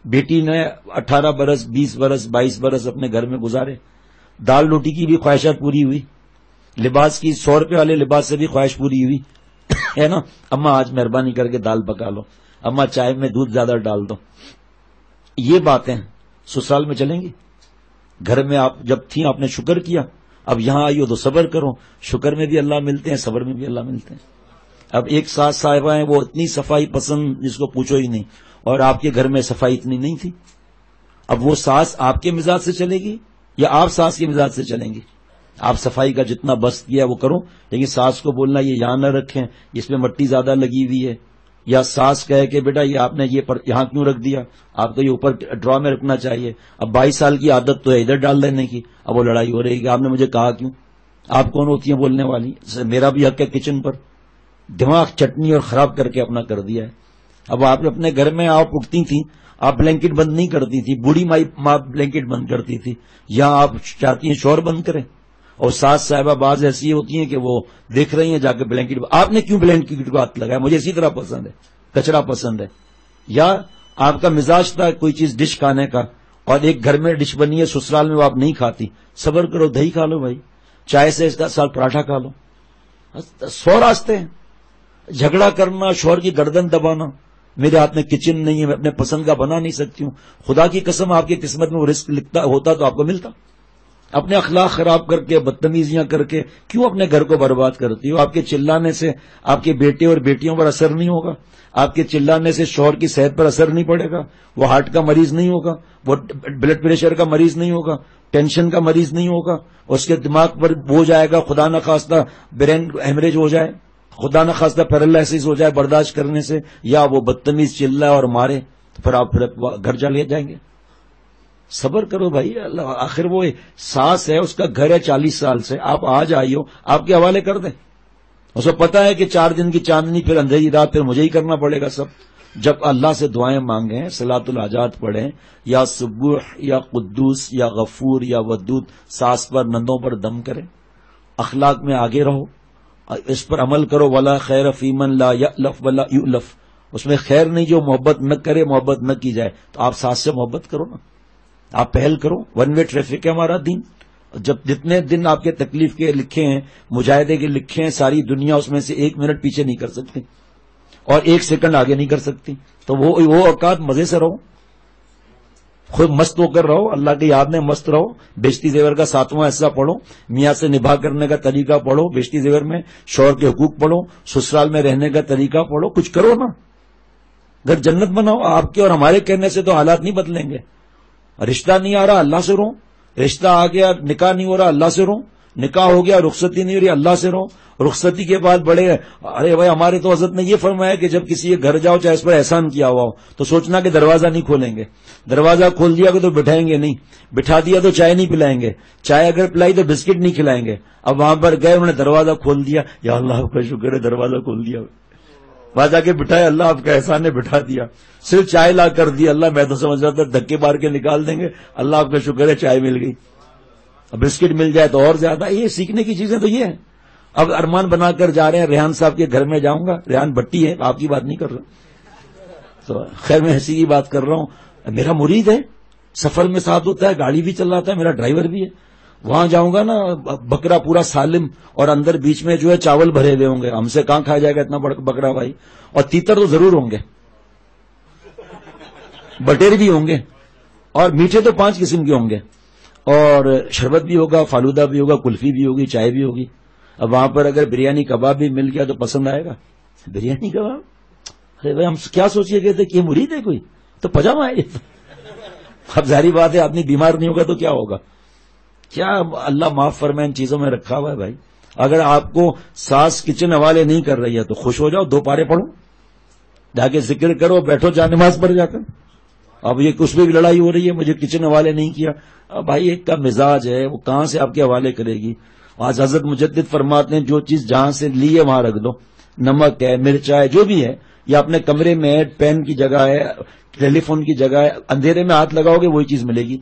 بیٹی نے 18 برس 20 برس 22 برس اپنے گھر میں گزارے، دال روٹی کی بھی خواہشات پوری ہوئی، لباس کی 100 روپے والے لباس سے بھی خواہش پوری ہوئی ہے نا، اماں آج مہربانی کر کے دال پکا لو، اماں چائے میں دودھ زیادہ ڈال دو. یہ باتیں سسرال میں چلیں گی؟ گھر میں آپ جب تھیں آپ نے شکر کیا، اب یہاں آئی ہو تو صبر کرو، شکر میں بھی اللہ ملتے ہیں، صبر میں بھی اللہ ملتے ہیں. اب ایک ساتھ صاحبہ ہیں وہ اتنی صفائی پسند جس کو پوچھو ہی نہیں، اور آپ کے گھر میں صفائی اتنی نہیں تھی. اب وہ ساس آپ کے مزاج سے چلے گی یا آپ ساس کے مزاج سے چلیں گی؟ آپ صفائی کا جتنا بس کیا وہ کرو، لیکن ساس کو بولنا یہ یہاں نہ رکھیں، اس میں مٹی زیادہ لگی ہوئی ہے، یا ساس کہے کہ بیٹا یہ آپ نے یہ یہاں کیوں رکھ دیا، آپ کو یہ اوپر ڈرا میں رکھنا چاہیے. اب 22 سال کی عادت تو ہے ادھر ڈال دینے کی، اب وہ لڑائی ہو رہی ہے کہ آپ نے مجھے کہا کیوں. آپ کون ہوتی ہیں بولنے والی؟ میرا بھی حق ہے کچن پر. دماغ چٹنی اور خراب کر کے اپنا کر دیا ہے. اب آپ اپنے گھر میں آپ اٹھتی تھیں، آپ بلینکٹ بند نہیں کرتی تھی، بوڑھی ماں بلینکٹ بند کرتی تھی، یہاں آپ چاہتی ہیں شور بند کریں. اور ساس صاحبہ بعض ایسی ہوتی ہیں کہ وہ دیکھ رہی ہیں جا کے بلینکٹ، آپ نے کیوں بلینکٹ کو ہاتھ لگایا، مجھے اسی طرح پسند ہے، کچرا پسند ہے. یا آپ کا مزاج تھا کوئی چیز ڈش کھانے کا، اور ایک گھر میں ڈش بنی ہے سسرال میں وہ آپ نہیں کھاتی، صبر کرو، دہی کھا لو بھائی، چائے سے اس کا سال پراٹھا کھا لو. 100 راستے ہیں. جھگڑا کرنا، شوہر کی گردن دبانا، میرے ہاتھ میں کچن نہیں ہے، میں اپنے پسند کا بنا نہیں سکتی ہوں. خدا کی قسم آپ کی قسمت میں وہ رزق لکھتا ہوتا تو آپ کو ملتا. اپنے اخلاق خراب کر کے، بدتمیزیاں کر کے کیوں اپنے گھر کو برباد کرتی ہو؟ آپ کے چلانے سے آپ کے بیٹے اور بیٹیوں پر اثر نہیں ہوگا، آپ کے چلانے سے شوہر کی صحت پر اثر نہیں پڑے گا، وہ ہارٹ کا مریض نہیں ہوگا، وہ بلڈ پریشر کا مریض نہیں ہوگا، ٹینشن کا مریض نہیں ہوگا، اس کے دماغ پر بوجھ آئے گا، خدا نخواستہ برین ہیمریج ہو جائے، خدا نخواستہ پیرالائسس ہو جائے برداشت کرنے سے، یا وہ بدتمیز چلائے اور مارے، تو پھر آپ گھر چلے جائیں گے. صبر کرو بھائی، اللہ آخر وہ ساس ہے، اس کا گھر ہے 40 سال سے، آپ آج آئی ہو، آپ کے حوالے کر دیں. اس کو پتا ہے کہ 4 دن کی چاندنی، پھر اندھیری رات، پھر مجھے ہی کرنا پڑے گا سب. جب اللہ سے دعائیں مانگیں، صلاۃ الحاجات پڑھیں، یا سبوح یا قدوس یا غفور یا ودود، ساس پر نندوں پر دم کریں، اخلاق میں آگے رہو، اس پر عمل کرو. ولا خیر فی من لا یألف ولا یؤلف، اس میں خیر نہیں جو محبت نہ کرے، محبت نہ کی جائے. تو آپ ساس سے محبت کرو نا، آپ پہل کرو. ون وے ٹریفک ہے ہمارا دین. جب جتنے دن آپ کے تکلیف کے لکھے ہیں، مجاہدے کے لکھے ہیں، ساری دنیا اس میں سے 1 منٹ پیچھے نہیں کر سکتی اور 1 سیکنڈ آگے نہیں کر سکتی. تو وہ اوقات مزے سے رہو، خود مست ہو کر رہو، اللہ کی یاد میں مست رہو. بیشتی زیور کا 7واں حصہ پڑھو، میاں سے نباہ کرنے کا طریقہ پڑھو، بیشتی زیور میں شوہر کے حقوق پڑھو، سسرال میں رہنے کا طریقہ پڑھو. کچھ کرو نا، گھر جنت بناؤ. آپ کے اور ہمارے کہنے سے تو حالات نہیں بدلیں گے. رشتہ نہیں آ رہا، اللہ سے رو. رشتہ آ گیا، نکاح نہیں ہو رہا، اللہ سے رو. نکاح ہو گیا، رخصتی نہیں ہو رہی، اللہ سے رو. رخصتی کے بعد بڑے، ارے بھائی ہمارے تو حضرت نے یہ فرمایا کہ جب کسی کے گھر جاؤ چاہے اس پر احسان کیا ہوا ہو تو سوچنا کہ دروازہ نہیں کھولیں گے. دروازہ کھول دیا کہ تو بٹھائیں گے نہیں، بٹھا دیا تو چائے نہیں پلائیں گے، چائے اگر پلائی تو بسکٹ نہیں کھلائیں گے. اب وہاں پر گئے، انہوں نے دروازہ کھول دیا، یا اللہ کا شکر ہے دروازہ کھول دیا. وہاں جا کے بٹھائے، اللہ آپ کا احسان نے بٹھا دیا. صرف چائے لا کر دی، اللہ میں تو سمجھ رہا تھا دھکے مار کے نکال دیں گے، اللہ آپ کا شکر ہے چائے مل گئی. بسکٹ مل جائے تو اور زیادہ. یہ سیکھنے کی چیزیں تو یہ ہیں. اب ارمان بنا کر جا رہے ہیں، ریحان صاحب کے گھر میں جاؤں گا. ریحان بٹی ہے، آپ کی بات نہیں کر رہا، تو خیر میں ہنسی کی بات کر رہا ہوں. میرا مرید ہے، سفر میں ساتھ ہوتا ہے، گاڑی بھی چلاتا ہے، میرا ڈرائیور بھی ہے. وہاں جاؤں گا نا، بکرا پورا سالم اور اندر بیچ میں جو ہے چاول بھرے ہوئے ہوں گے. ہم سے کہاں کھایا جائے گا اتنا بکرا بھائی. اور تیتر تو ضرور ہوں گے، بٹیر بھی ہوں گے، اور میٹھے تو 5 قسم کے ہوں گے، اور شربت بھی ہوگا، فالودہ بھی ہوگا، کلفی بھی ہوگی، چائے بھی ہوگی. اب وہاں پر اگر بریانی کباب بھی مل گیا تو پسند آئے گا. بریانی کباب، ارے بھائی ہم کیا سوچیے گئے تھے کہ یہ مرید ہے کوئی، تو پجامہ ہے. اب ظاہری بات ہے آدمی بیمار نہیں ہوگا تو کیا ہوگا. کیا اللہ معاف فرمائے ان چیزوں میں رکھا ہوا ہے بھائی. اگر آپ کو ساس کچن حوالے نہیں کر رہی ہے تو خوش ہو جاؤ، 2 پارے پڑھو، جا کے ذکر کرو، بیٹھو جا نماز پڑھ جا کر. اب یہ کچھ بھی لڑائی ہو رہی ہے، مجھے کچن حوالے نہیں کیا. اب بھائی ایک کا مزاج ہے، وہ کہاں سے آپ کے حوالے کرے گی. آج حضرت مجدد فرماتے ہیں جو چیز جہاں سے لی ہے وہاں رکھ دو. نمک ہے، مرچا ہے، جو بھی ہے، یا اپنے کمرے میں پین کی جگہ ہے، ٹیلی فون کی جگہ ہے، اندھیرے میں ہاتھ لگاؤ گے وہی چیز ملے گی.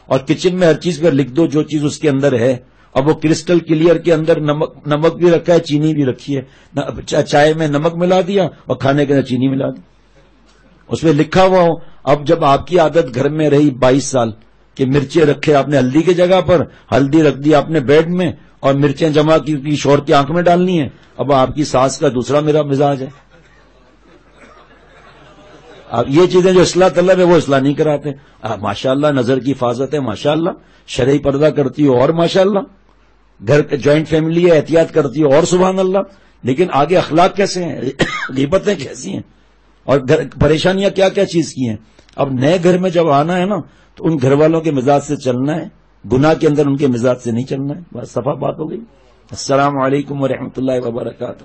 اور کچن میں ہر چیز پر لکھ دو جو چیز اس کے اندر ہے. اب وہ کرسٹل کلیئر کے اندر نمک بھی رکھا ہے، چینی بھی رکھی ہے. چائے میں نمک ملا دیا اور کھانے کے اندر چینی ملا دی. اس میں لکھا ہوا ہو. اب جب آپ کی عادت گھر میں رہی 22 سال کہ مرچیں رکھے آپ نے ہلدی کی جگہ پر، ہلدی رکھ دی آپ نے بیڈ میں اور مرچیں جمع کی شوہر کی آنکھ میں ڈالنی ہیں، اب آپ کی ساس کا دوسرا میرا مزاج ہے. اب یہ چیزیں جو اصلاح طلب ہے وہ اصلاح نہیں کراتے. ماشاءاللہ نظر کی حفاظت ہے، ماشاءاللہ شرعی پردہ کرتی ہو اور ماشاءاللہ گھر جوائنٹ فیملی ہے احتیاط کرتی ہو اور سبحان اللہ، لیکن آگے اخلاق کیسے ہیں، غیبتیں کیسی ہیں اور پریشانیاں کیا کیا چیز کی ہیں. اب نئے گھر میں جب آنا ہے نا تو ان گھر والوں کے مزاج سے چلنا ہے، گناہ کے اندر ان کے مزاج سے نہیں چلنا ہے. بس صفا بات ہو گئی. السلام علیکم ورحمۃ اللہ وبرکاتہ.